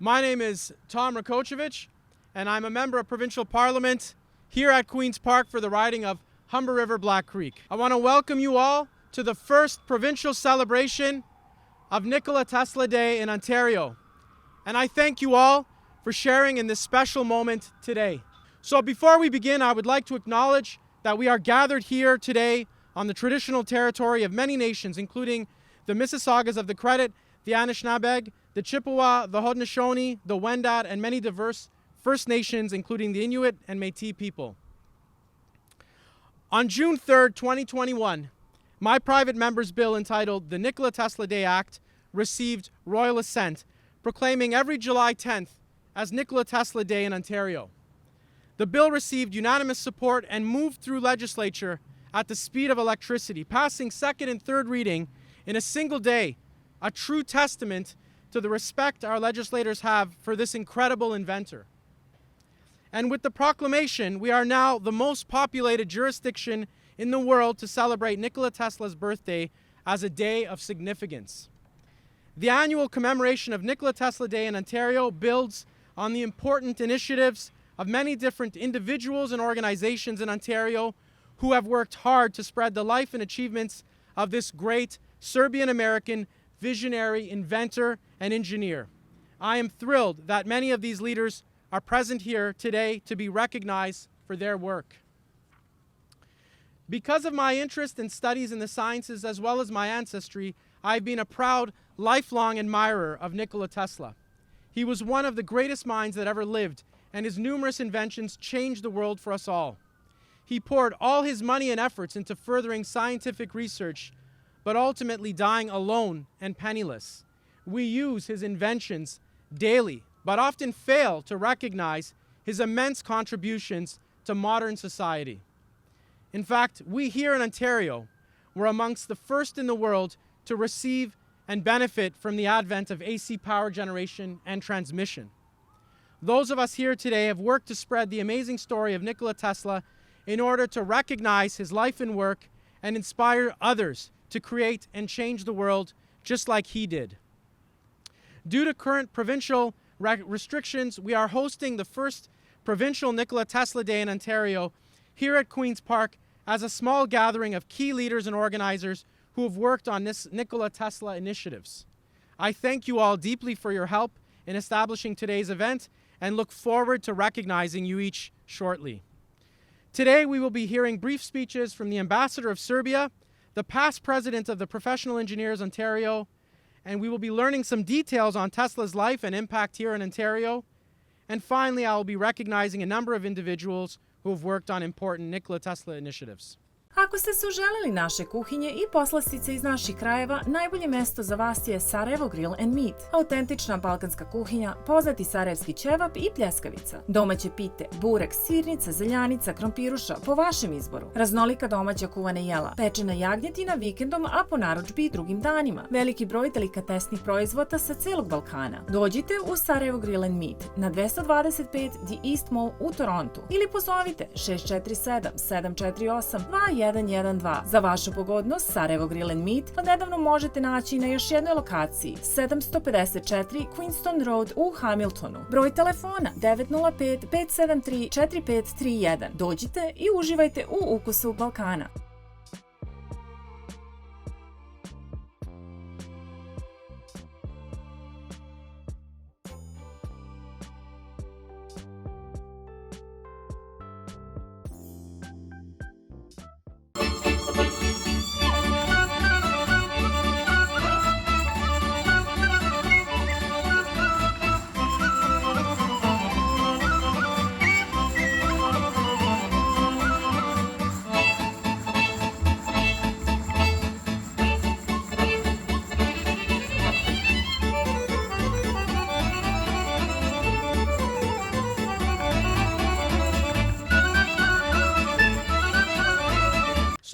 My name is Toma Rakočevića, and I'm a member of Provincial Parliament here at Queen's Park for the riding of Humber River Black Creek. I want to welcome you all to the first provincial celebration of Nikole Tesle Day in Ontario. And I thank you all for sharing in this special moment today. So before we begin, I would like to acknowledge that we are gathered here today on the traditional territory of many nations, including the Mississaugas of the Credit, the Anishinaabe, the Chippewa, the Haudenosaunee, the Wendat, and many diverse First Nations, including the Inuit and Métis people. On June 3rd, 2021, my private member's bill entitled the Nikole Tesle Day Act received royal assent, proclaiming every July 10th as Nikole Tesle Day in Ontario. The bill received unanimous support and moved through legislature at the speed of electricity, passing second and third reading in a single day, a true testament to the respect our legislators have for this incredible inventor. And with the proclamation, we are now the most populated jurisdiction in the world to celebrate Nikole Tesle's birthday as a day of significance. The annual commemoration of Nikole Tesle Day in Ontario builds on the important initiatives of many different individuals and organizations in Ontario who have worked hard to spread the life and achievements of this great Serbian-American visionary, inventor, and engineer. I am thrilled that many of these leaders are present here today to be recognized for their work. Because of my interest in studies in the sciences as well as my ancestry, I've been a proud, lifelong admirer of Nikole Tesla. He was one of the greatest minds that ever lived, and his numerous inventions changed the world for us all. He poured all his money and efforts into furthering scientific research, but ultimately dying alone and penniless. We use his inventions daily, but often fail to recognize his immense contributions to modern society. In fact, we here in Ontario were amongst the first in the world to receive and benefit from the advent of AC power generation and transmission. Those of us here today have worked to spread the amazing story of Nikole Tesla in order to recognize his life and work and inspire others to create and change the world just like he did. Due to current provincial restrictions, we are hosting the first provincial Nikole Tesle Day in Ontario here at Queen's Park as a small gathering of key leaders and organizers who have worked on this Nikole Tesla initiatives. I thank you all deeply for your help in establishing today's event and look forward to recognizing you each shortly. Today we will be hearing brief speeches from the Ambassador of Serbia, the past president of the Professional Engineers Ontario, and we will be learning some details on Tesla's life and impact here in Ontario. And finally, I will be recognizing a number of individuals who have worked on important Nikole Tesla initiatives. Ako ste se uželeli naše kuhinje i poslastice iz naših krajeva, najbolje mesto za vas je Sarajevo Grill and Meat. Autentična balkanska kuhinja, poznati sarajevski ćevap i pljeskavica. Domaće pite, burek, sirnica, zeljanica, krompiruša, po vašem izboru. Raznolika domaća kuvana jela, pečena jagnjetina vikendom, a po narudžbi i drugim danima. Veliki broj delikatesnih proizvoda sa celog Balkana. Dođite u Sarajevo Grill and Meat na 225 The East Mall u Torontu ili pozovite 647 748 2112. Za vašu pogodnost, Sarajevo Grill and Meat odnedavno možete naći na još jednoj lokaciji, 754 Queenston Road u Hamiltonu. Broj telefona 905 573 4531. Dođite i uživajte u ukusu Balkana.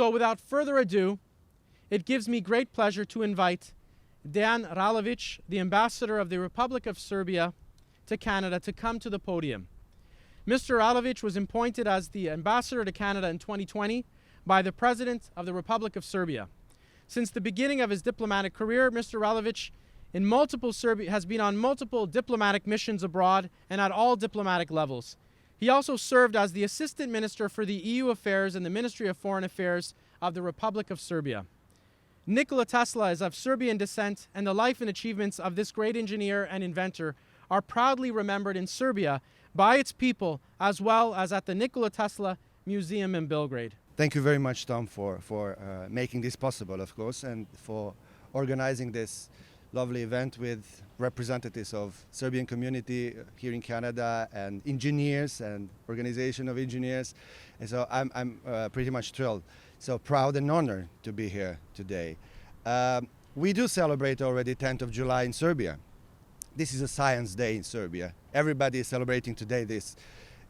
So without further ado, it gives me great pleasure to invite Dejan Ralović, the ambassador of the Republic of Serbia to Canada, to come to the podium. Mr. Ralović was appointed as the ambassador to Canada in 2020 by the President of the Republic of Serbia. Since the beginning of his diplomatic career, Mr. Ralović Has been on multiple diplomatic missions abroad and at all diplomatic levels. He also served as the Assistant Minister for the EU Affairs in the Ministry of Foreign Affairs of the Republic of Serbia. Nikola Tesla is of Serbian descent, and the life and achievements of this great engineer and inventor are proudly remembered in Serbia by its people, as well as at the Nikola Tesla Museum in Belgrade. Thank you very much, Tom, for making this possible, of course, and for organizing this lovely event with representatives of Serbian community here in Canada and engineers and organization of engineers. And so I'm pretty much thrilled. So proud and honored to be here today. We do celebrate already 10th of July in Serbia. This is a Science Day in Serbia. Everybody is celebrating today this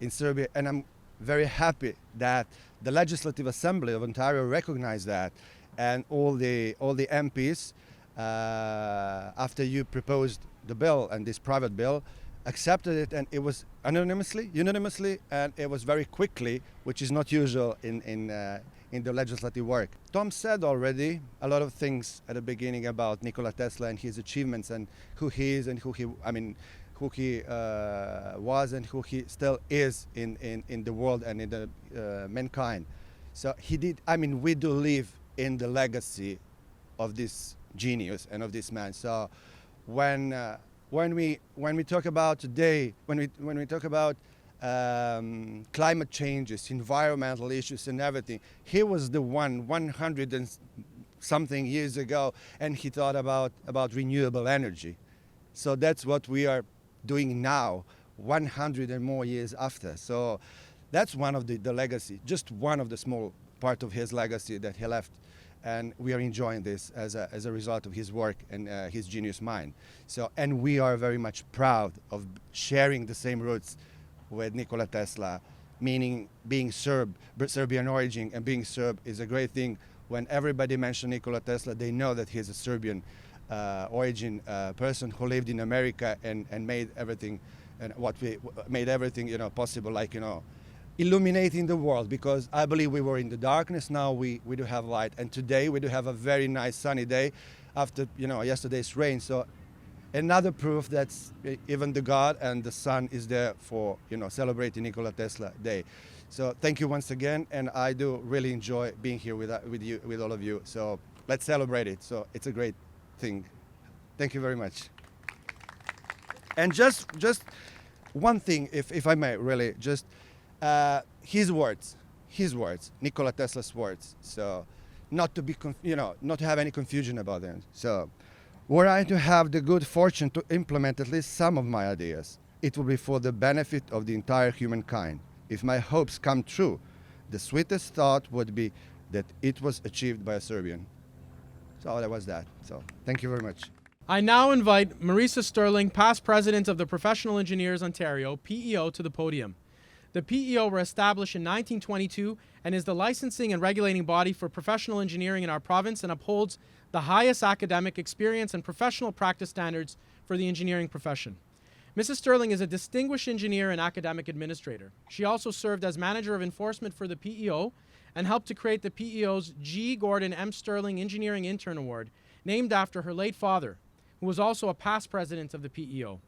in Serbia, and I'm very happy that the Legislative Assembly of Ontario recognized that, and all the MPs, after you proposed the bill and this private bill, accepted it, and it was unanimously, and it was very quickly, which is not usual in the legislative work. Tom said already a lot of things at the beginning about Nikola Tesla and his achievements and who he is and who he was and who he still is in the world and in the mankind. So he did. We do live in the legacy of this genius and of this man. So when we talk about today, when we talk about climate changes, environmental issues and everything, he was the 100 and something years ago, and he thought about renewable energy. So that's what we are doing now, 100 and more years after. So that's one of the legacy, just one of the small part of his legacy that he left. And we are enjoying this as a result of his work and his genius mind. So, and we are very much proud of sharing the same roots with Nikola Tesla, meaning being Serbian origin, and being Serb is a great thing. When everybody mentions Nikola Tesla, they know that he's a Serbian origin person who lived in America and made everything, and made everything possible, like illuminating the world, because I believe we were in the darkness. Now we do have light, and today we do have a very nice sunny day after yesterday's rain. So another proof that even the God and the sun is there for celebrating Nikola Tesla Day. So thank you once again, and I do really enjoy being here with you, with all of you. So let's celebrate it. So it's a great thing. Thank you very much. And just one thing, if I may, really, just his words, Nikola Tesla's words. So not to be, not to have any confusion about them. So were I to have the good fortune to implement at least some of my ideas, it will be for the benefit of the entire humankind. If my hopes come true, the sweetest thought would be that it was achieved by a Serbian. So that was that. So thank you very much. I now invite Marisa Sterling, past president of the Professional Engineers Ontario, PEO, to the podium. The PEO were established in 1922 and is the licensing and regulating body for professional engineering in our province, and upholds the highest academic experience and professional practice standards for the engineering profession. Mrs. Sterling is a distinguished engineer and academic administrator. She also served as manager of enforcement for the PEO and helped to create the PEO's G. Gordon M. Sterling Engineering Intern Award, named after her late father, who was also a past president of the PEO.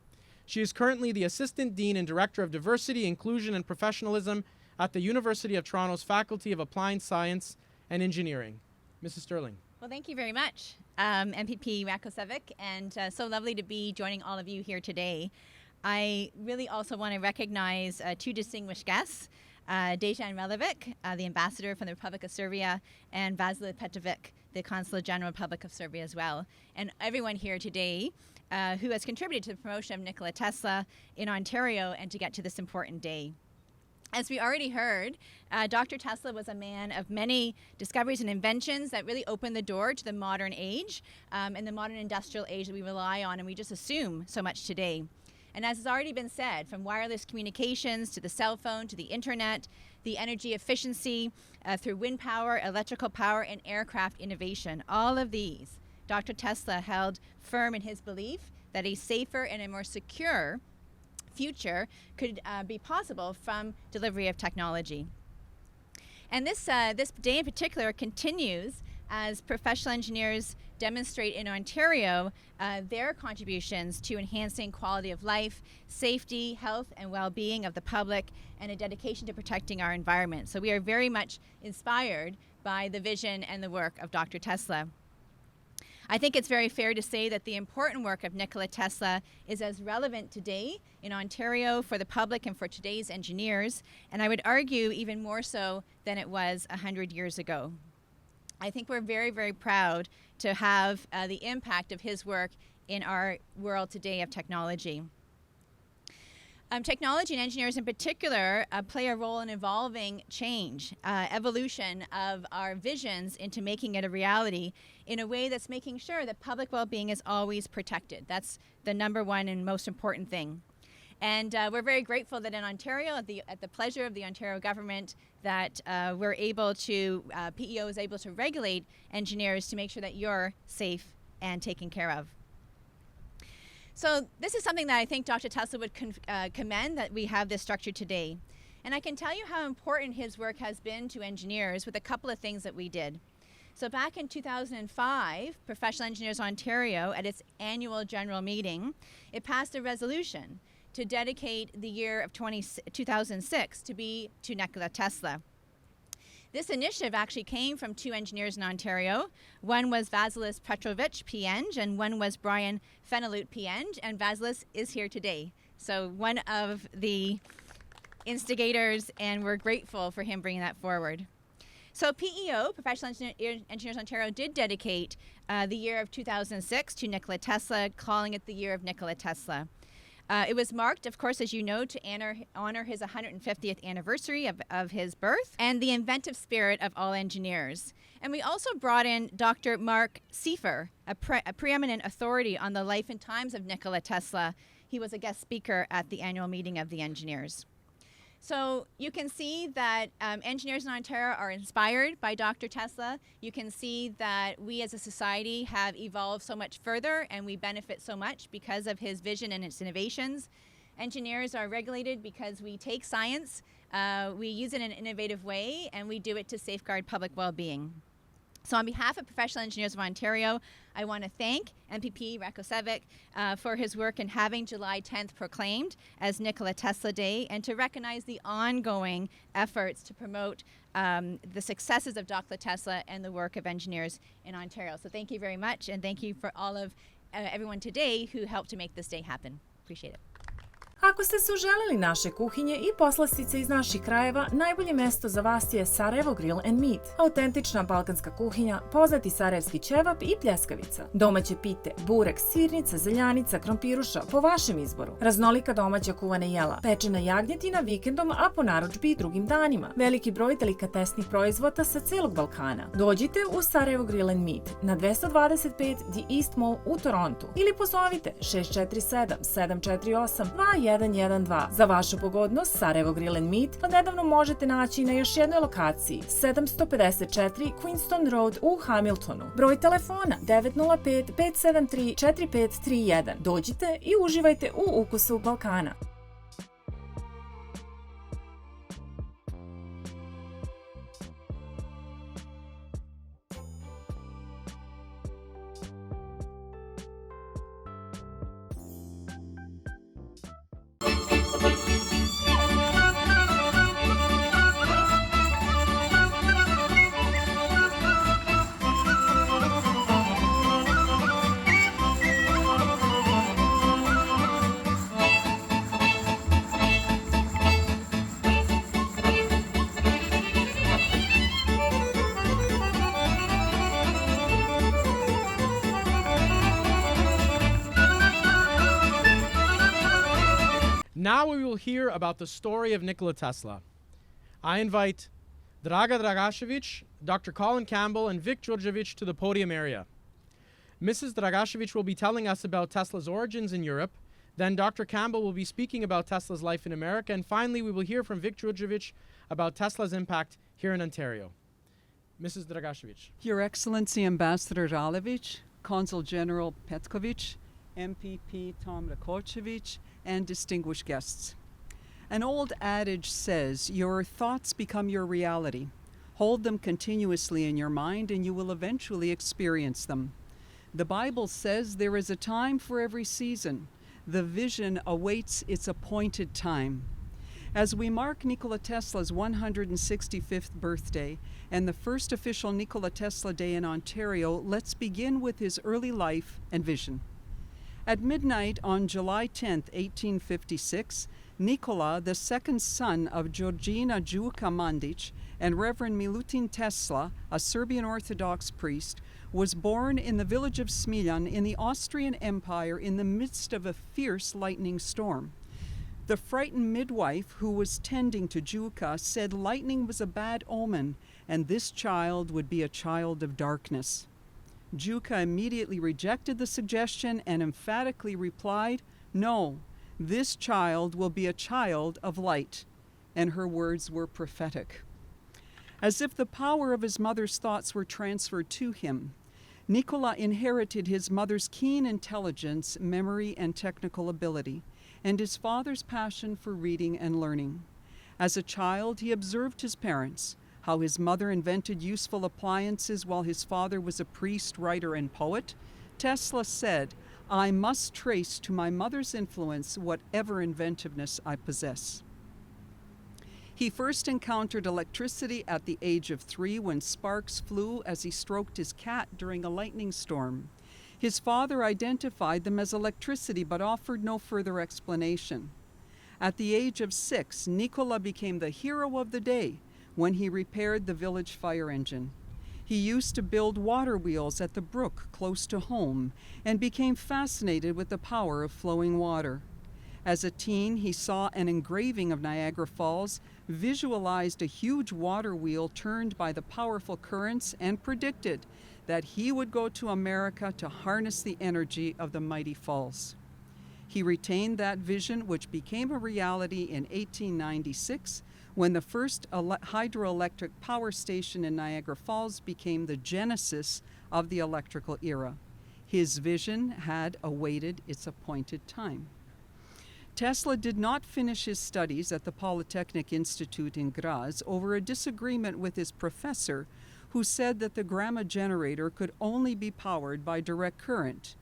She is currently the Assistant Dean and Director of Diversity, Inclusion and Professionalism at the University of Toronto's Faculty of Applied Science and Engineering. Mrs. Sterling. Well, thank you very much, MPP Rakočević, and so lovely to be joining all of you here today. I really also want to recognize two distinguished guests, Dejan Relevic, the ambassador from the Republic of Serbia, and Vasilij Petrovic, the Consul General Republic of Serbia as well, and everyone here today who has contributed to the promotion of Nikola Tesla in Ontario and to get to this important day. As we already heard, Dr. Tesla was a man of many discoveries and inventions that really opened the door to the modern age and the modern industrial age that we rely on and we just assume so much today. And as has already been said, from wireless communications to the cell phone to the internet, the energy efficiency through wind power, electrical power, and aircraft innovation, all of these, Dr. Tesla held firm in his belief that a safer and a more secure future could be possible from delivery of technology. And this day in particular continues as professional engineers demonstrate in Ontario their contributions to enhancing quality of life, safety, health, and well-being of the public, and a dedication to protecting our environment. So we are very much inspired by the vision and the work of Dr. Tesla. I think it's very fair to say that the important work of Nikola Tesla is as relevant today in Ontario for the public and for today's engineers, and I would argue even more so than it was 100 years ago. I think we're very, very proud to have the impact of his work in our world today of technology. Technology and engineers in particular play a role in evolving change, evolution of our visions into making it a reality in a way that's making sure that public well-being is always protected. That's the number one and most important thing. And we're very grateful that in Ontario, at the pleasure of the Ontario government, that we're able to, PEO is able to regulate engineers to make sure that you're safe and taken care of. So this is something that I think Dr. Tesla would commend, that we have this structure today. And I can tell you how important his work has been to engineers with a couple of things that we did. So back in 2005, Professional Engineers Ontario, at its annual general meeting, it passed a resolution to dedicate the year of 2006 to be to Nikola Tesla. This initiative actually came from two engineers in Ontario. One was Vasilis Petrovich, PEng, and one was Brian Fenelut, PEng, and Vasilis is here today. So one of the instigators, and we're grateful for him bringing that forward. So PEO, Professional Engineers Ontario, did dedicate the year of 2006 to Nikola Tesla, calling it the year of Nikola Tesla. It was marked, of course, as you know, to honor his 150th anniversary of his birth and the inventive spirit of all engineers. And we also brought in Dr. Mark Seifer, a preeminent authority on the life and times of Nikola Tesla. He was a guest speaker at the annual meeting of the engineers. So you can see that engineers in Ontario are inspired by Dr. Tesla. You can see that we as a society have evolved so much further and we benefit so much because of his vision and its innovations. Engineers are regulated because we take science, we use it in an innovative way, and we do it to safeguard public well-being. So on behalf of Professional Engineers of Ontario, I want to thank MPP Rakočević for his work in having July 10th proclaimed as Nikola Tesla Day, and to recognize the ongoing efforts to promote the successes of Dr. Tesla and the work of engineers in Ontario. So thank you very much, and thank you for all of everyone today who helped to make this day happen. Appreciate it. Ako ste se uželeli naše kuhinje i poslastice iz naših krajeva, najbolje mesto za vas je Sarajevo Grill and Meat. Autentična balkanska kuhinja, poznati sarajevski ćevap i pljeskavica. Domaće pite, burek, sirnica, zeljanica, krompiruša, po vašem izboru. Raznolika domaća kuvana jela, pečena jagnjetina vikendom, a po narudžbi i drugim danima. Veliki broj delikatesnih proizvoda sa celog Balkana. Dođite u Sarajevo Grill and Meat na 225 The East Mall u Torontu ili pozovite 647 748 2112. Za vašu pogodnost, Sarajevo Grill and Meat odnedavno možete naći na još jednoj lokaciji, 754 Queenston Road u Hamiltonu. Broj telefona 905 573 4531. Dođite i uživajte u ukusu Balkana. Now we will hear about the story of Nikola Tesla. I invite Draga Dragašević, Dr. Colin Campbell, and Vic Đurđević to the podium area. Mrs. Dragašević will be telling us about Tesla's origins in Europe. Then Dr. Campbell will be speaking about Tesla's life in America. And finally, we will hear from Vic Đurđević about Tesla's impact here in Ontario. Mrs. Dragašević. Your Excellency Ambassador Ralević, Consul General Petković, MPP Toma Rakočevića, and distinguished guests. An old adage says, your thoughts become your reality. Hold them continuously in your mind and you will eventually experience them. The Bible says there is a time for every season. The vision awaits its appointed time. As we mark Nikola Tesla's 165th birthday and the first official Nikola Tesla Day in Ontario, let's begin with his early life and vision. At midnight on July 10, 1856, Nikola, the second son of Georgina Juka Mandic and Reverend Milutin Tesla, a Serbian Orthodox priest, was born in the village of Smiljan in the Austrian Empire in the midst of a fierce lightning storm. The frightened midwife who was tending to Juka said lightning was a bad omen and this child would be a child of darkness. Juka immediately rejected the suggestion and emphatically replied, "No, this child will be a child of light," and her words were prophetic. As if the power of his mother's thoughts were transferred to him, Nikola inherited his mother's keen intelligence, memory, and technical ability, and his father's passion for reading and learning. As a child, he observed his parents, how his mother invented useful appliances while his father was a priest, writer, and poet. Tesla said, "I must trace to my mother's influence whatever inventiveness I possess." He first encountered electricity at the age of 3 when sparks flew as he stroked his cat during a lightning storm. His father identified them as electricity but offered no further explanation. At the age of 6, Nikola became the hero of the day when he repaired the village fire engine. He used to build water wheels at the brook close to home and became fascinated with the power of flowing water. As a teen, he saw an engraving of Niagara Falls, visualized a huge water wheel turned by the powerful currents, and predicted that he would go to America to harness the energy of the mighty falls. He retained that vision, which became a reality in 1896, when the first hydroelectric power station in Niagara Falls became the genesis of the electrical era. His vision had awaited its appointed time. Tesla did not finish his studies at the Polytechnic Institute in Graz over a disagreement with his professor, who said that the Grama generator could only be powered by direct current.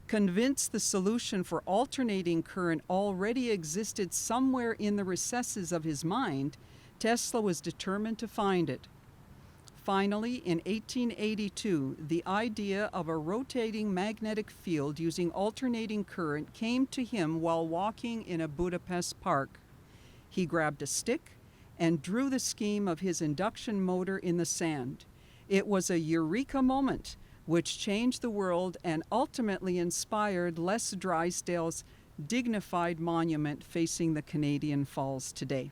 Convinced the solution for alternating current already existed somewhere in the recesses of his mind, Tesla was determined to find it. Finally, in 1882, the idea of a rotating magnetic field using alternating current came to him while walking in a Budapest park. He grabbed a stick and drew the scheme of his induction motor in the sand. It was a eureka moment, which changed the world and ultimately inspired Les Drysdale's dignified monument facing the Canadian Falls today.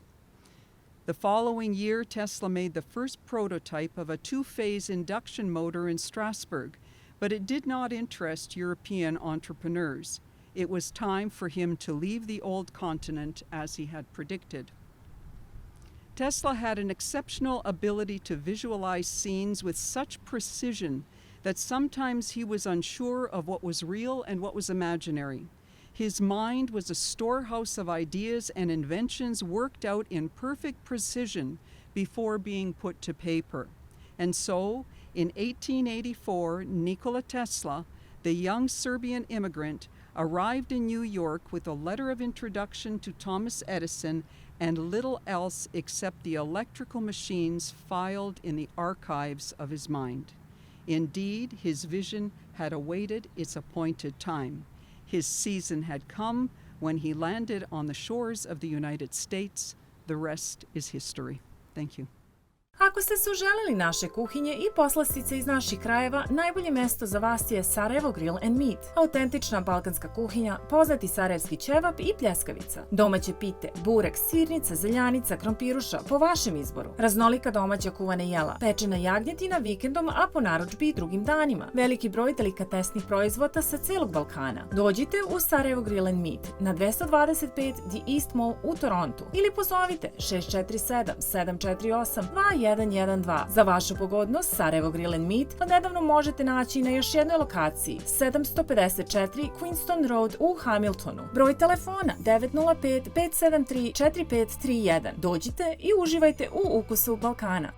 The following year, Tesla made the first prototype of a 2-phase induction motor in Strasbourg, but it did not interest European entrepreneurs. It was time for him to leave the old continent as he had predicted. Tesla had an exceptional ability to visualize scenes with such precision that sometimes he was unsure of what was real and what was imaginary. His mind was a storehouse of ideas and inventions worked out in perfect precision before being put to paper. And so, in 1884, Nikola Tesla, the young Serbian immigrant, arrived in New York with a letter of introduction to Thomas Edison and little else except the electrical machines filed in the archives of his mind. Indeed, his vision had awaited its appointed time. His season had come when he landed on the shores of the United States. The rest is history. Thank you. Ako ste se uželeli naše kuhinje i poslastice iz naših krajeva, najbolje mesto za vas je Sarajevo Grill and Meat. Autentična balkanska kuhinja, poznati sarajevski ćevap i pljeskavica. Domaće pite, burek, sirnica, zeljanica, krompiruša, po vašem izboru. Raznolika domaća kuvana jela, pečena jagnjetina vikendom, a po narudžbi i drugim danima. Veliki broj delikatesnih proizvoda sa celog Balkana. Dođite u Sarajevo Grill and Meat na 225 The East Mall u Torontu ili pozovite 647 748 2112. Za vašu pogodnost, Sarajevo Grill and Meat odnedavno možete naći na još jednoj lokaciji, 754 Queenston Road u Hamiltonu. Broj telefona 905 573 4531. Dođite i uživajte u ukusu Balkana.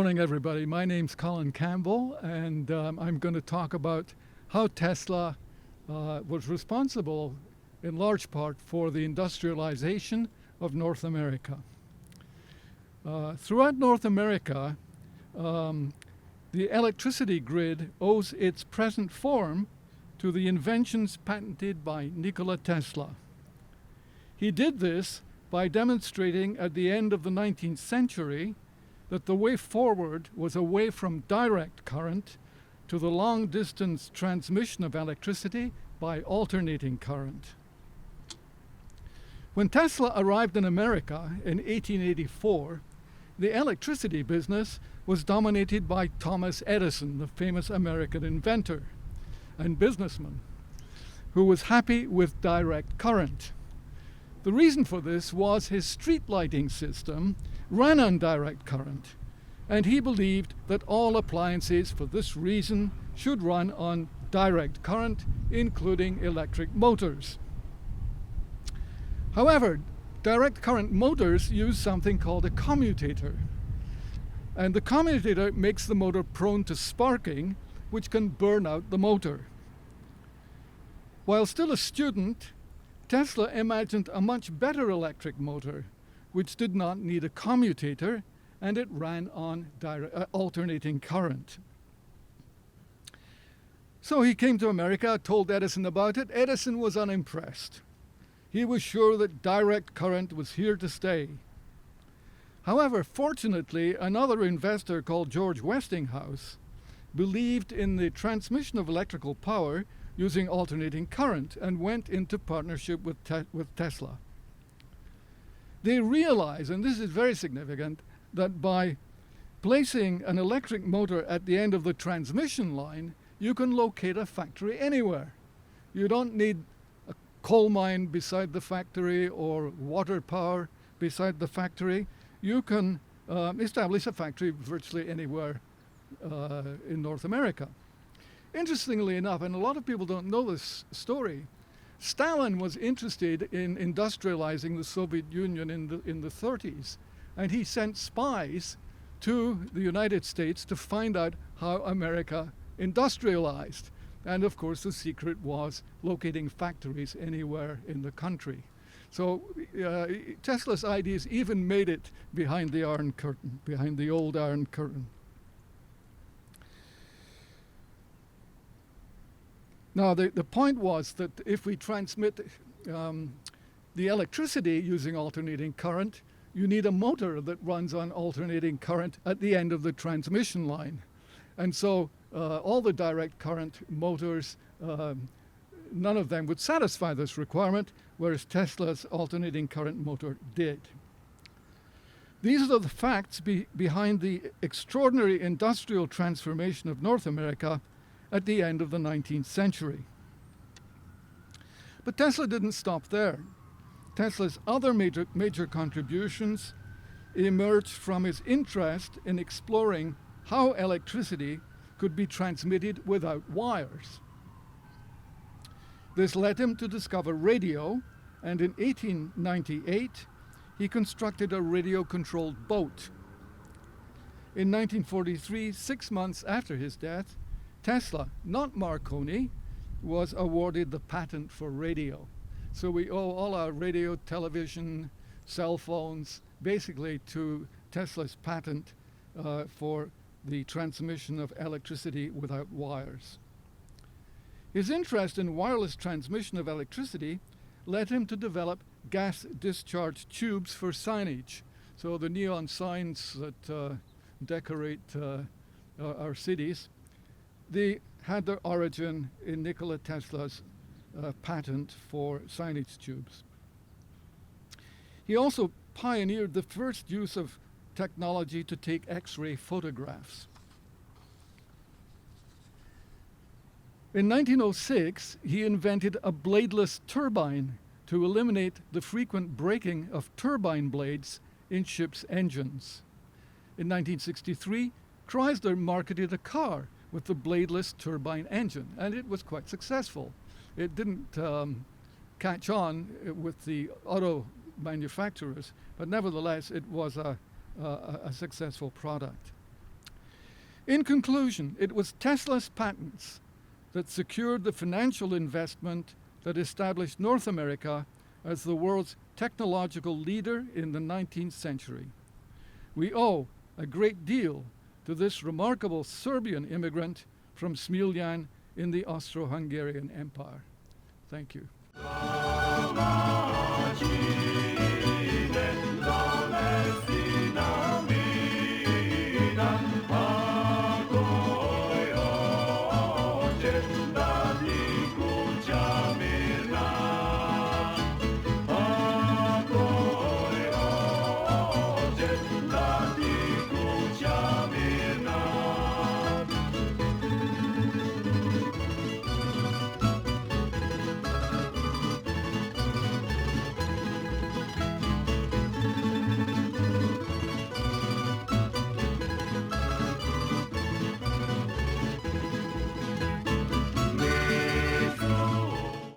morning, everybody. My name's Colin Campbell, and I'm going to talk about how Tesla was responsible in large part for the industrialization of North America. Throughout North America, the electricity grid owes its present form to the inventions patented by Nikola Tesla. He did this by demonstrating at the end of the 19th century that the way forward was away from direct current to the long-distance transmission of electricity by alternating current. When Tesla arrived in America in 1884, the electricity business was dominated by Thomas Edison, the famous American inventor and businessman, who was happy with direct current. The reason for this was his street lighting system ran on direct current, and he believed that all appliances for this reason should run on direct current, including electric motors. However, direct current motors use something called a commutator, and the commutator makes the motor prone to sparking, which can burn out the motor. While still a student, Tesla imagined a much better electric motor, which did not need a commutator, and it ran on alternating current. So he came to America, told Edison about it. Edison was unimpressed. He was sure that direct current was here to stay. However, fortunately, another investor called George Westinghouse believed in the transmission of electrical power using alternating current and went into partnership with Tesla. They realized, and this is very significant, that by placing an electric motor at the end of the transmission line, you can locate a factory anywhere. You don't need a coal mine beside the factory or water power beside the factory. You can establish a factory virtually anywhere in North America. Interestingly enough, and a lot of people don't know this story, Stalin was interested in industrializing the Soviet Union in the 30s, and he sent spies to the United States to find out how America industrialized. And of course, the secret was locating factories anywhere in the country. So Tesla's ideas even made it behind the Iron Curtain, behind the old Iron Curtain. Now, the point was that if we transmit the electricity using alternating current, you need a motor that runs on alternating current at the end of the transmission line. And so all the direct current motors, none of them would satisfy this requirement, whereas Tesla's alternating current motor did. These are the facts behind the extraordinary industrial transformation of North America at the end of the 19th century. But Tesla didn't stop there. Tesla's other major contributions emerged from his interest in exploring how electricity could be transmitted without wires. This led him to discover radio, and in 1898, he constructed a radio-controlled boat. In 1943, 6 months after his death, Tesla, not Marconi, was awarded the patent for radio. So we owe all our radio, television, cell phones, basically to Tesla's patent for the transmission of electricity without wires. His interest in wireless transmission of electricity led him to develop gas discharge tubes for signage. So the neon signs that decorate our cities, they had their origin in Nikola Tesla's patent for signage tubes. He also pioneered the first use of technology to take X-ray photographs. In 1906, he invented a bladeless turbine to eliminate the frequent breaking of turbine blades in ships' engines. In 1963, Chrysler marketed a car with the bladeless turbine engine, and it was quite successful. It didn't catch on with the auto manufacturers, but nevertheless, it was a successful product. In conclusion, it was Tesla's patents that secured the financial investment that established North America as the world's technological leader in the 19th century. We owe a great deal to this remarkable Serbian immigrant from Smiljan in the Austro-Hungarian Empire. Thank you.